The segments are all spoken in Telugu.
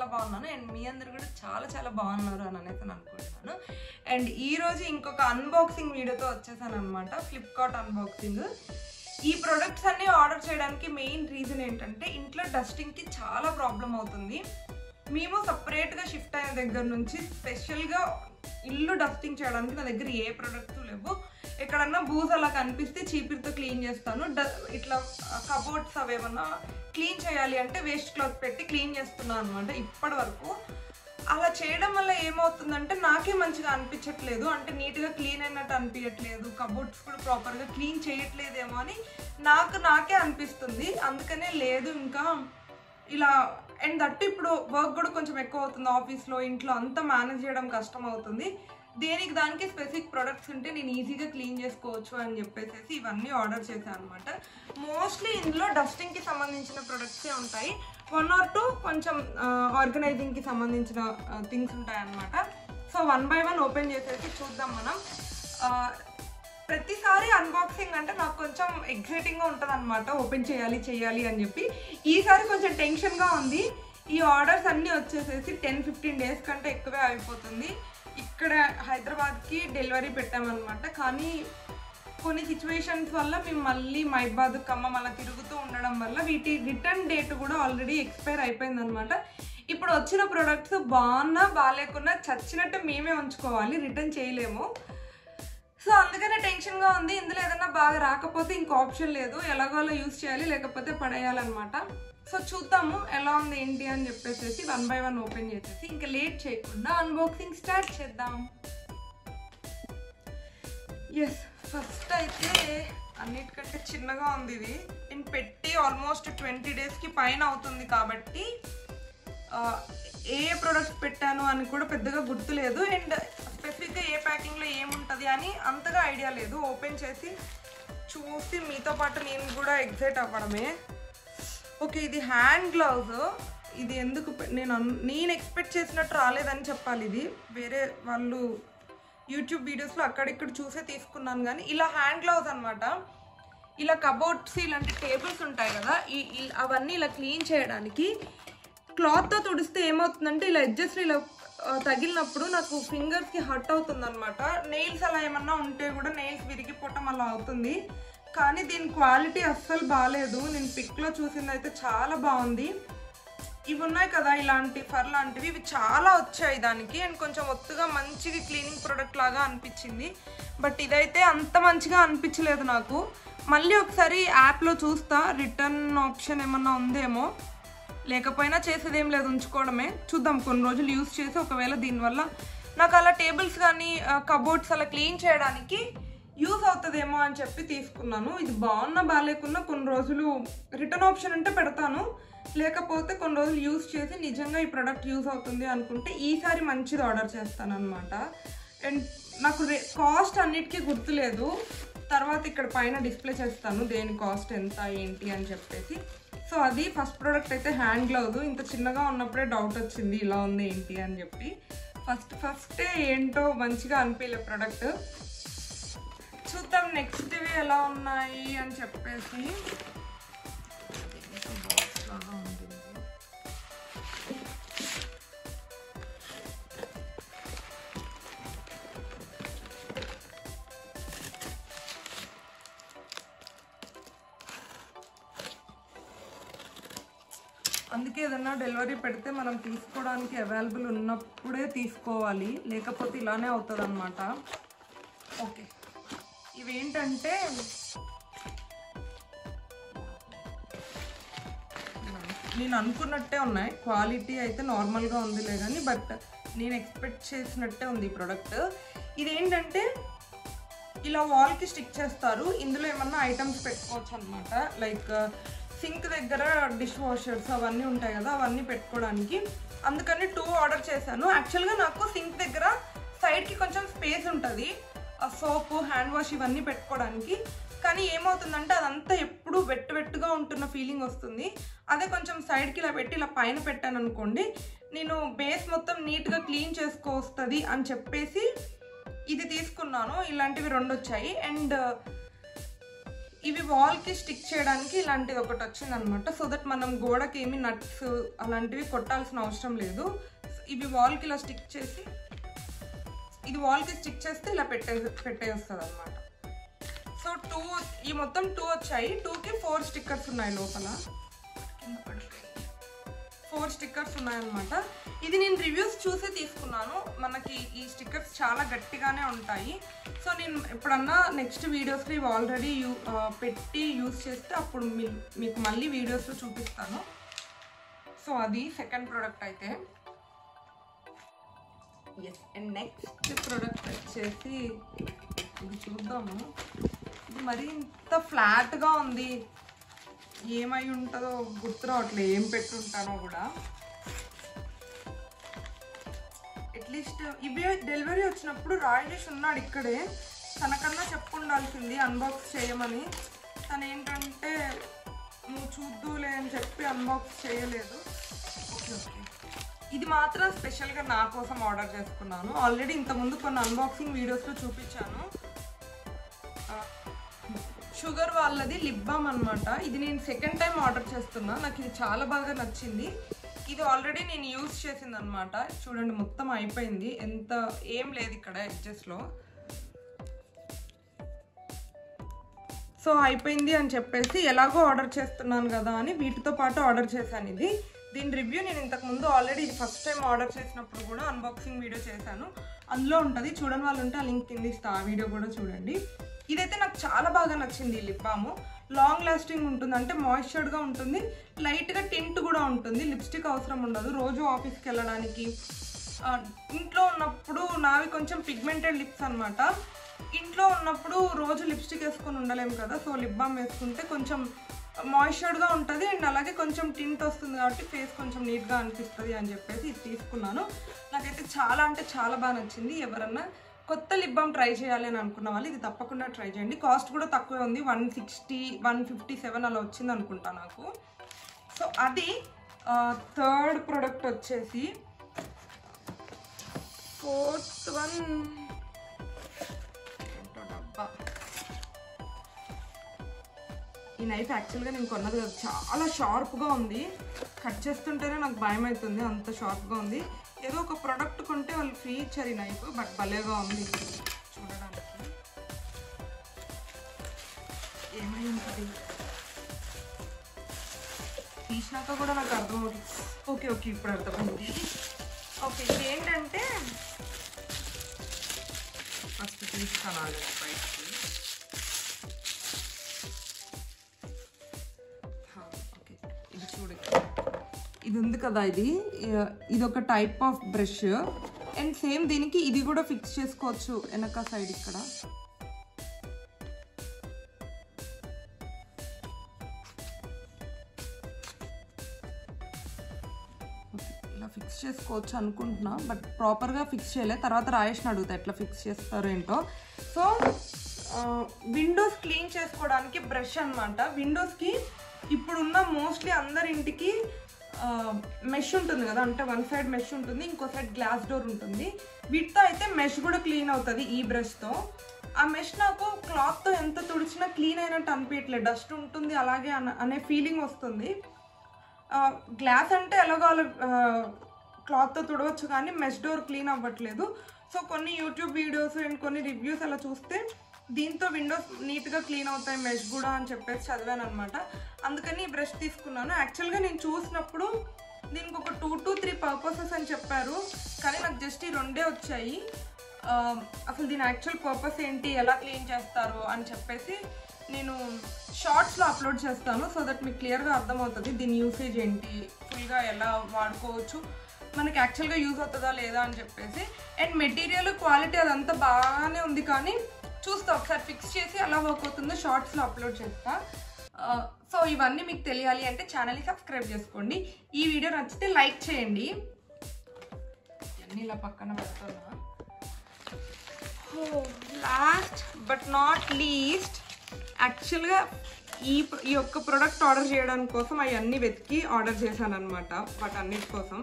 చాలా బాగున్నాను అండ్ మీ అందరు కూడా చాలా చాలా బాగున్నారు అని అనేసి అనుకుంటున్నాను. అండ్ ఈరోజు ఇంకొక అన్బాక్సింగ్ వీడియోతో వచ్చేసాను అనమాట. Flipkart unboxing. ఈ ప్రొడక్ట్స్ అన్నీ ఆర్డర్ చేయడానికి మెయిన్ రీజన్ ఏంటంటే ఇంట్లో డస్టింగ్కి చాలా ప్రాబ్లం అవుతుంది. మేము సపరేట్గా షిఫ్ట్ అయిన దగ్గర నుంచి స్పెషల్గా ఇల్లు డస్టింగ్ చేయడానికి నా దగ్గర ఏ ప్రొడక్ట్స్ లేవు. ఎక్కడన్నా బూజ్ అలా కనిపిస్తే చీపిరితో క్లీన్ చేస్తాను. ఇట్లా కబోర్డ్స్ అవేమన్నా క్లీన్ చేయాలి అంటే వేస్ట్ క్లాత్ పెట్టి క్లీన్ చేస్తున్నాను అనమాట. ఇప్పటి వరకు అలా చేయడం వల్ల ఏమవుతుందంటే నాకే మంచిగా అనిపించట్లేదు, అంటే నీట్గా క్లీన్ అయినట్టు అనిపించట్లేదు, కబోర్డ్స్ కూడా ప్రాపర్గా క్లీన్ చేయట్లేదేమో అని నాకే అనిపిస్తుంది. అందుకనే లేదు ఇంకా ఇలా. అండ్ దట్టు ఇప్పుడు వర్క్ కూడా కొంచెం ఎక్కువ అవుతుంది ఆఫీస్లో, ఇంట్లో అంతా మేనేజ్ చేయడం కష్టం అవుతుంది. దానికి స్పెసిఫిక్ ప్రొడక్ట్స్ ఉంటే నేను ఈజీగా క్లీన్ చేసుకోవచ్చు అని చెప్పేసి ఇవన్నీ ఆర్డర్ చేశాను అనమాట. మోస్ట్లీ ఇందులో డస్టింగ్కి సంబంధించిన ప్రొడక్ట్సే ఉంటాయి. 1 or 2 కొంచెం ఆర్గనైజింగ్కి సంబంధించిన థింగ్స్ ఉంటాయి అన్నమాట. సో 1 by 1 ఓపెన్ చేసేసి చూద్దాం మనం. ప్రతిసారి అన్బాక్సింగ్ అంటే నాకు కొంచెం ఎక్సైటింగ్గా ఉంటుంది అనమాట, ఓపెన్ చేయాలి అని చెప్పి. ఈసారి కొంచెం టెన్షన్గా ఉంది. ఈ ఆర్డర్స్ అన్నీ వచ్చేసేసి 10-15 days కంటే ఎక్కువే అయిపోతుంది. ఇక్కడ హైదరాబాద్కి డెలివరీ పెట్టామన్నమాట. కానీ కొన్ని సిచ్యువేషన్స్ వల్ల మేము మళ్ళీ మైబాద్, ఖమ్మం అలా తిరుగుతూ ఉండడం వల్ల వీటి రిటర్న్ డేట్ కూడా ఆల్రెడీ ఎక్స్పైర్ అయిపోయిందనమాట. ఇప్పుడు వచ్చిన ప్రొడక్ట్స్ బాగున్నా బాగాలేకున్నా చచ్చినట్టు మేమే ఉంచుకోవాలి, రిటర్న్ చేయలేము. సో అందుకనే టెన్షన్గా ఉంది. ఇందులో ఏదైనా బాగా రాకపోతే ఇంకో ఆప్షన్ లేదు, ఎలాగోలా యూజ్ చేయాలి, లేకపోతే పడేయాలన్నమాట. సో చూద్దాము ఎలా ఉంది ఏంటి అని చెప్పేసి 1 by 1 ఓపెన్ చేసేసి ఇంకా లేట్ చేయకుండా అన్బాక్సింగ్ స్టార్ట్ చేద్దాం. ఎస్, ఫస్ట్ అయితే అన్నిటికంటే చిన్నగా ఉంది ఇది. నేను పెట్టి ఆల్మోస్ట్ 20 daysకి పైన అవుతుంది కాబట్టి ఏ ప్రోడక్ట్స్ పెట్టాను అని కూడా పెద్దగా గుర్తులేదు. అండ్ స్పెసిఫిక్గా ఏ ప్యాకింగ్లో ఏముంటుంది అని అంతగా ఐడియా లేదు. ఓపెన్ చేసి చూసి మీతో పాటు నేను కూడా ఎగ్జైట్ అవ్వడమే. ఓకే, ఇది హ్యాండ్ గ్లౌజ్. ఇది ఎందుకు నేను ఎక్స్పెక్ట్ చేసినట్టు రాలేదని చెప్పాలి. ఇది వేరే వాళ్ళు యూట్యూబ్ వీడియోస్లో అక్కడిక్కడ చూసే తీసుకున్నాను. కానీ ఇలా హ్యాండ్ గ్లౌజ్ అనమాట. ఇలా కబోర్డ్స్ ఇలాంటి టేబుల్స్ ఉంటాయి కదా, అవన్నీ ఇలా క్లీన్ చేయడానికి క్లాత్తో తుడిస్తే ఏమవుతుందంటే ఇలా ఎడ్జెస్ ఇలా తగిలినప్పుడు నాకు ఫింగర్స్కి హర్ట్ అవుతుంది అనమాట. నెయిల్స్ అలా ఏమన్నా ఉంటే కూడా నెయిల్స్ విరిగిపోవటం అలా అవుతుంది. కానీ దీని క్వాలిటీ అస్సలు బాగాలేదు. నేను పిక్లో చూసింది అయితే చాలా బాగుంది. ఇవి ఉన్నాయి కదా ఇలాంటి ఫర్ లాంటివి, ఇవి చాలా వచ్చాయి దానికి. అండ్ కొంచెం ఒత్తుగా మంచిగా క్లీనింగ్ ప్రోడక్ట్ లాగా అనిపించింది. బట్ ఇదైతే అంత మంచిగా అనిపించలేదు నాకు. మళ్ళీ ఒకసారి యాప్లో చూస్తా, రిటర్న్ ఆప్షన్ ఏమన్నా ఉందేమో. లేకపోయినా చేసేదేం లేదు, ఉంచుకోవడమే. చూద్దాం, కొన్ని రోజులు యూజ్ చేసి ఒకవేళ దీనివల్ల నాకు అలా టేబుల్స్ కానీ కబోర్డ్స్ అలా క్లీన్ చేయడానికి యూజ్ అవుతుందేమో అని చెప్పి తీసుకున్నాను. ఇది బాగున్నా బాగాలేకున్నా కొన్ని రోజులు రిటర్న్ ఆప్షన్ అంటే పెడతాను, లేకపోతే కొన్ని రోజులు యూజ్ చేసి నిజంగా ఈ ప్రోడక్ట్ యూజ్ అవుతుంది అనుకుంటే ఈసారి మంచిది ఆర్డర్ చేస్తాను అనమాట. అండ్ నాకు కాస్ట్ అన్నిటికీ గుర్తులేదు, తర్వాత ఇక్కడ పైన డిస్ప్లే చేస్తాను దేని కాస్ట్ ఎంత ఏంటి అని చెప్పేసి. సో అది ఫస్ట్ ప్రోడక్ట్ అయితే హ్యాండ్ గ్లౌజ్. ఇంత చిన్నగా ఉన్నప్పుడే డౌట్ వచ్చింది ఇలా ఉంది ఏంటి అని చెప్పి. ఫస్టే ఏంటో మంచిగా అనిపించలే ప్రోడక్ట్. చూద్దాం నెక్స్ట్వి ఎలా ఉన్నాయి అని చెప్పేసి. బాక్స్ లాగా ఉంటుంది. అందుకే ఏదన్నా డెలివరీ పెడితే మనం తీసుకోవడానికి అవైలబుల్ ఉన్నప్పుడే తీసుకోవాలి, లేకపోతే ఇలానే అవుతుంది అన్నమాట. ఓకే, ఇవేంటంటే నేను అనుకున్నట్టే ఉన్నాయి. క్వాలిటీ అయితే నార్మల్గా ఉందిలే కానీ, బట్ నేను ఎక్స్పెక్ట్ చేసినట్టే ఉంది ఈ ప్రోడక్ట్. ఇదేంటంటే ఇలా వాల్కి స్టిక్ చేస్తారు. ఇందులో ఏమన్నా ఐటమ్స్ పెట్టుకోవచ్చు అనమాట. లైక్ సింక్ దగ్గర డిష్ వాషర్స్ అవన్నీ ఉంటాయి కదా, అవన్నీ పెట్టుకోవడానికి. అందుకని 2 ఆర్డర్ చేశాను. యాక్చువల్గా నాకు సింక్ దగ్గర సైడ్కి కొంచెం స్పేస్ ఉంటుంది, సోపు, హ్యాండ్ వాష్ ఇవన్నీ పెట్టుకోవడానికి. కానీ ఏమవుతుందంటే అదంతా ఎప్పుడు వెట్టుగా ఉంటున్న ఫీలింగ్ వస్తుంది. అదే కొంచెం సైడ్కి ఇలా పెట్టి ఇలా పైన పెట్టాను అనుకోండి, నేను బేస్ మొత్తం నీట్గా క్లీన్ చేసుకోవస్తుంది అని చెప్పేసి ఇది తీసుకున్నాను. ఇలాంటివి 2 వచ్చాయి. అండ్ ఇవి వాల్కి స్టిక్ చేయడానికి ఇలాంటిది ఒకటి వచ్చింది అనమాట. సో దట్ మనం గోడకి ఏమి నట్స్ అలాంటివి కొట్టాల్సిన అవసరం లేదు. ఇవి వాల్కి ఇలా స్టిక్ చేసి, ఇది వాల్కి స్టిక్ చేస్తే ఇలా పెట్టేస్తుంది అనమాట. సో ఈ మొత్తం 2 వచ్చాయి. 2కి 4 స్టిక్కర్స్ ఉన్నాయి లోపల. 4 స్టిక్కర్స్ ఉన్నాయన్నమాట. ఇది నేను రివ్యూస్ చూసి తీసుకున్నాను. మనకి ఈ స్టిక్కర్స్ చాలా గట్టిగానే ఉంటాయి. సో నేను ఎప్పుడన్నా నెక్స్ట్ వీడియోస్లో ఇవి ఆల్రెడీ పెట్టి యూస్ చేస్తే అప్పుడు మీకు మళ్ళీ వీడియోస్లో చూపిస్తాను. సో అది సెకండ్ ప్రోడక్ట్ అయితే. ఎస్, అండ్ నెక్స్ట్ ప్రోడక్ట్ వచ్చేసి ఇది చూద్దాము. ఇది మరీ ఇంత ఫ్లాట్గా ఉంది, ఏమై ఉంటుందో గుర్తు రావట్లేదు, ఏం పెట్టుంటానో కూడా. అట్లీస్ట్ ఇవి డెలివరీ వచ్చినప్పుడు రాజేష్ ఉన్నాడు ఇక్కడే, తనకన్నా చెప్పుండాల్సింది అన్బాక్స్ చేయమని. తను ఏంటంటే నువ్వు చూద్దులే అని చెప్పి అన్బాక్స్ చేయలేదు. ఓకే ఓకే, ఇది మాత్రం స్పెషల్గా నా కోసం ఆర్డర్ చేసుకున్నాను. ఆల్రెడీ ఇంతకుముందు కొన్ని అన్బాక్సింగ్ వీడియోస్లో చూపించాను. షుగర్ వాళ్ళది లిప్ బామ్ అనమాట. ఇది నేను సెకండ్ టైం ఆర్డర్ చేస్తున్నా. నాకు ఇది చాలా బాగా నచ్చింది. ఇది ఆల్రెడీ నేను యూజ్ చేసింది అనమాట. చూడండి మొత్తం అయిపోయింది, ఎంత ఏం లేదు ఇక్కడ ఎడ్జెస్లో. సో అయిపోయింది అని చెప్పేసి ఎలాగో ఆర్డర్ చేస్తున్నాను కదా అని వీటితో పాటు ఆర్డర్ చేశాను. దీని రివ్యూ నేను ఇంతకుముందు ఆల్రెడీ ఇది ఫస్ట్ టైం ఆర్డర్ చేసినప్పుడు కూడా అన్బాక్సింగ్ వీడియో చేశాను. అందులో ఉంటుంది, చూడని వాళ్ళు ఉంటే ఆ లింక్ కింద ఇస్తా, ఆ వీడియో కూడా చూడండి. ఇదైతే నాకు చాలా బాగా నచ్చింది. ఈ లిప్ బామ్ లాంగ్ లాస్టింగ్ ఉంటుంది, అంటే మాయిశ్చర్డ్గా ఉంటుంది, లైట్గా టింట్ కూడా ఉంటుంది, లిప్స్టిక్ అవసరం ఉండదు. రోజు ఆఫీస్కి వెళ్ళడానికి, ఇంట్లో ఉన్నప్పుడు నావి కొంచెం పిగ్మెంటెడ్ లిప్స్ అనమాట. ఇంట్లో ఉన్నప్పుడు రోజు లిప్స్టిక్ వేసుకొని ఉండలేము కదా. సో లిప్ బామ్ వేసుకుంటే కొంచెం మాయిశ్చర్డ్గా ఉంటుంది అండ్ అలాగే కొంచెం టింట్ వస్తుంది కాబట్టి ఫేస్ కొంచెం నీట్గా అనిపిస్తుంది అని చెప్పేసి ఇది తీసుకున్నాను. నాకైతే చాలా అంటే చాలా బాగా నచ్చింది. ఎవరన్నా కొత్త లిప్ బామ్ ట్రై చేయాలి అని అనుకున్న వాళ్ళు ఇది తప్పకుండా ట్రై చేయండి. కాస్ట్ కూడా తక్కువే ఉంది, 160, 157 అలా వచ్చింది అనుకుంటా నాకు. సో అది థర్డ్ ప్రోడక్ట్ వచ్చేసి. ఫోర్త్ వన్ డబ్బా. ఈ నైఫ్ యాక్చువల్గా నేను కొన్నది కదా, చాలా షార్ప్గా ఉంది. కట్ చేస్తుంటేనే నాకు భయం అవుతుంది, అంత షార్ప్గా ఉంది. ఏదో ఒక ప్రోడక్ట్ కొంటే వాళ్ళు ఫ్రీ ఇచ్చారు ఈ నైఫ్, బట్ భలేగా ఉంది చూడడానికి. ఏమై ఉంటుంది తీసినాక కూడా నాకు అర్థమవుతుంది. ఓకే ఓకే, ఇప్పుడు అర్థమైంది. ఓకే, ఇది ఏంటంటే ఫస్ట్ తీస్తాను బయటకి. ఓకే, ఇది చూడు, ఇది ఉంది కదా, ఇది ఒక type of brush and same దీనికి ఇది కూడా ఫిక్స్ చేసుకోవచ్చు వెనక సైడ్ ఇక్కడ. ఇలా ఫిక్స్ చేసుకోవచ్చు అనుకుంటున్నా, బట్ ప్రాపర్గా ఫిక్స్ చేయలేదు. తర్వాత రాయేష్ని అడుగుతా ఎట్లా ఫిక్స్ చేస్తారో ఏంటో. సో విండోస్ క్లీన్ చేసుకోవడానికి బ్రష్ అనమాట. విండోస్కి ఇప్పుడున్న మోస్ట్లీ అందరి ఇంటికి మెష్ ఉంటుంది కదా, అంటే వన్ సైడ్ మెష్ ఉంటుంది, ఇంకో సైడ్ గ్లాస్ డోర్ ఉంటుంది. వీటితో అయితే మెష్ కూడా క్లీన్ అవుతుంది ఈ బ్రష్తో. ఆ మెష్ నాకు క్లాత్తో ఎంత తుడిచినా క్లీన్ అయినట్టు అనిపించట్లేదు, డస్ట్ ఉంటుంది అలాగే అనే ఫీలింగ్ వస్తుంది. గ్లాస్ అంటే ఎలాగో క్లాత్తో తుడవచ్చు కానీ మెష్ డోర్ క్లీన్ అవ్వట్లేదు. సో కొన్ని యూట్యూబ్ వీడియోస్ అండ్ కొన్ని రివ్యూస్ అలా చూస్తే దీంతో విండోస్ నీట్గా క్లీన్ అవుతాయి మెష్ కూడా అని చెప్పేసి చదివాను అనమాట. అందుకని ఈ బ్రష్ తీసుకున్నాను. యాక్చువల్గా నేను చూసినప్పుడు దీనికి ఒక 2 to 3 పర్పసెస్ అని చెప్పారు, కానీ నాకు జస్ట్ ఈ 2 వచ్చాయి. అసలు దీని యాక్చువల్ పర్పస్ ఏంటి, ఎలా క్లీన్ చేస్తారు అని చెప్పేసి నేను షార్ట్స్లో అప్లోడ్ చేస్తాను. సో దట్ మీకు క్లియర్గా అర్థమవుతుంది దీని యూసేజ్ ఏంటి, ఫుల్గా ఎలా వాడుకోవచ్చు, మనకి యాక్చువల్గా యూజ్ అవుతుందా లేదా అని చెప్పేసి. అండ్ మెటీరియల్ క్వాలిటీ అదంతా బాగానే ఉంది, కానీ చూస్తా ఒకసారి ఫిక్స్ చేసి ఎలా వర్క్ అవుతుందో షార్ట్స్లో అప్లోడ్ చేస్తా. సో ఇవన్నీ మీకు తెలియాలి అంటే ఛానల్ని సబ్స్క్రైబ్ చేసుకోండి. ఈ వీడియో నచ్చితే లైక్ చేయండి. అన్నీ ఇలా పక్కన పెడుతున్నా. లాస్ట్ బట్ నాట్ లీస్ట్, యాక్చువల్గా ఈ యొక్క ప్రోడక్ట్ ఆర్డర్ చేయడానికి కోసం అవన్నీ వెతికి ఆర్డర్ చేశాను అనమాట. వాటన్నిటి కోసం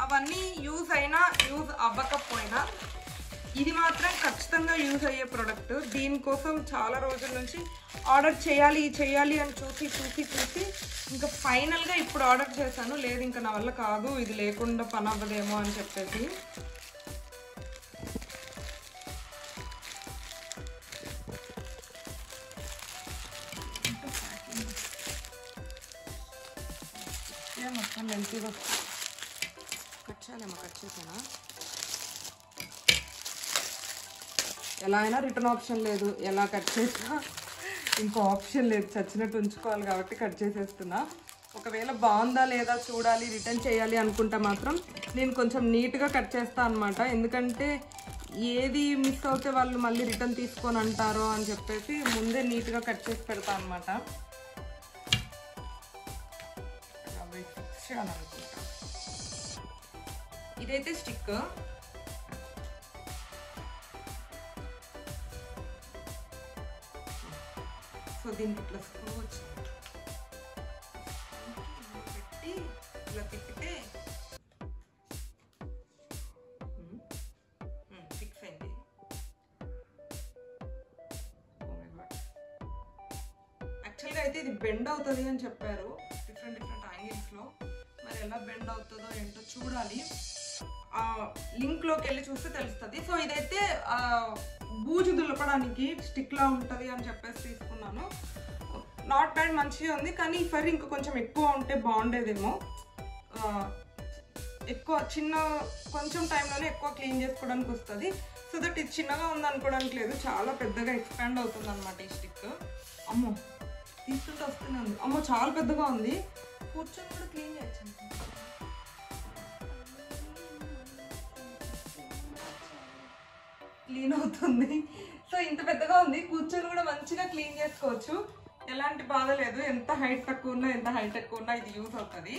అవన్నీ యూజ్ అయినా యూజ్ అవ్వకపోయినా ఇది మాత్రం ఖచ్చితంగా యూజ్ అయ్యే ప్రోడక్ట్. దీనికోసం చాలా రోజుల నుంచి ఆర్డర్ చేయాలి అని చూసి ఇంకా ఫైనల్గా ఇప్పుడు ఆర్డర్ చేశాను. లేదు ఇంకా నా వల్ల కాదు, ఇది లేకుండా పని అవ్వదేమో అని చెప్పేసి. మొత్తం లెంతీగా కట్ చేసానా? ఎలా అయినా రిటర్న్ ఆప్షన్ లేదు, ఎలా కట్ చేసినా ఇంకో ఆప్షన్ లేదు, చచ్చినట్టు ఉంచుకోవాలి కాబట్టి కట్ చేసేస్తున్నా. ఒకవేళ బాగుందా లేదా చూడాలి, రిటర్న్ చేయాలి అనుకుంటే మాత్రం నేను కొంచెం నీట్గా కట్ చేస్తాను అనమాట. ఎందుకంటే ఏది మిస్ అవుతే వాళ్ళు మళ్ళీ రిటర్న్ తీసుకొని అంటారో అని చెప్పేసి ముందే నీట్గా కట్ చేసి పెడతాను అనమాట. ఇదైతే స్టిక్. సో దీనికి ఇట్లా స్క్రూ వచ్చింది, పెట్టి ఇలా తిప్పితే ఫిక్స్ అయింది. యాక్చువల్గా అయితే ఇది బెండ్ అవుతుంది అని చెప్పారు డిఫరెంట్ యాంగిల్స్లో. మరి ఎలా బెండ్ అవుతుందో ఏంటో చూడాలి, లింక్లోకి వెళ్ళి చూస్తే తెలుస్తుంది. సో ఇదైతే బూజు దులపడానికి స్టిక్లా ఉంటుంది అని చెప్పేసి తీసుకున్నాను. నాట్ బ్యాడ్, మంచిగా ఉంది. కానీ ఈ ఫర్ ఇంకా కొంచెం ఎక్కువ ఉంటే బాగుండేదేమో. ఎక్కువ కొంచెం టైంలోనే ఎక్కువ క్లీన్ చేసుకోవడానికి వస్తుంది. సో దట్ ఇది చిన్నగా ఉంది అనుకోవడానికి లేదు, చాలా పెద్దగా ఎక్స్పాండ్ అవుతుంది అనమాట ఈ స్టిక్. అమ్మో తీసుకుంటే వస్తూనే ఉంది. అమ్మో చాలా పెద్దగా ఉంది, కూర్చొని కూడా క్లీన్ చేయొచ్చు. క్లీన్ అవుతుంది. సో ఇంత పెద్దగా ఉంది, కూర్చొని కూడా మంచిగా క్లీన్ చేసుకోవచ్చు, ఎలాంటి బాధ లేదు. ఎంత హైట్ తక్కువ ఉన్నా ఎంత హైట్ ఎక్కువ ఉన్నా ఇది యూస్ అవుతుంది.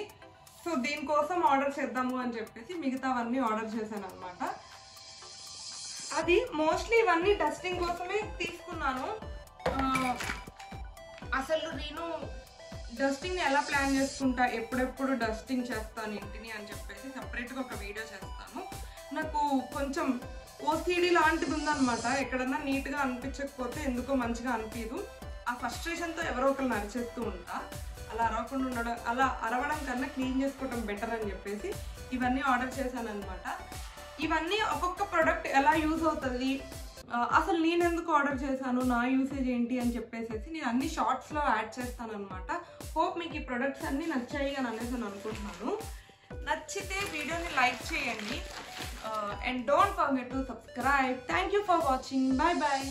సో దీనికోసం ఆర్డర్ చేద్దాము అని చెప్పేసి మిగతావన్నీ ఆర్డర్ చేశాను అనమాట. అది మోస్ట్లీ ఇవన్నీ డస్టింగ్ కోసమే తీసుకున్నాను. అసలు నేను డస్టింగ్ ఎలా ప్లాన్ చేసుకుంటా, ఎప్పుడెప్పుడు డస్టింగ్ చేస్తాను ఇంటిని అని చెప్పేసి సపరేట్గా ఒక వీడియో చేస్తాను. నాకు కొంచెం ఓసిడి లాంటిది ఉందన్నమాట. ఎక్కడన్నా నీట్గా అనిపించకపోతే ఎందుకో మంచిగా అనిపించదు. ఆ ఫ్రస్ట్రేషన్తో ఎవరో ఒకరు నడిచేస్తూ ఉంటా. అలా అరవడం కన్నా క్లీన్ చేసుకోవడం బెటర్ అని చెప్పేసి ఇవన్నీ ఆర్డర్ చేశాను అనమాట. ఇవన్నీ ఒక్కొక్క ప్రోడక్ట్ ఎలా యూజ్ అవుతుంది, అసలు నేను ఎందుకు ఆర్డర్ చేశాను, నా యూసేజ్ ఏంటి అని చెప్పేసి నేను అన్ని షార్ట్స్లో యాడ్ చేస్తాను అనమాట. హోప్ మీకు ఈ ప్రొడక్ట్స్ అన్నీ నచ్చాయి అని అనేసి అనుకుంటున్నాను. నచ్చితే వీడియోని లైక్ చేయండి, and don't forget to subscribe. Thank you for watching. Bye bye.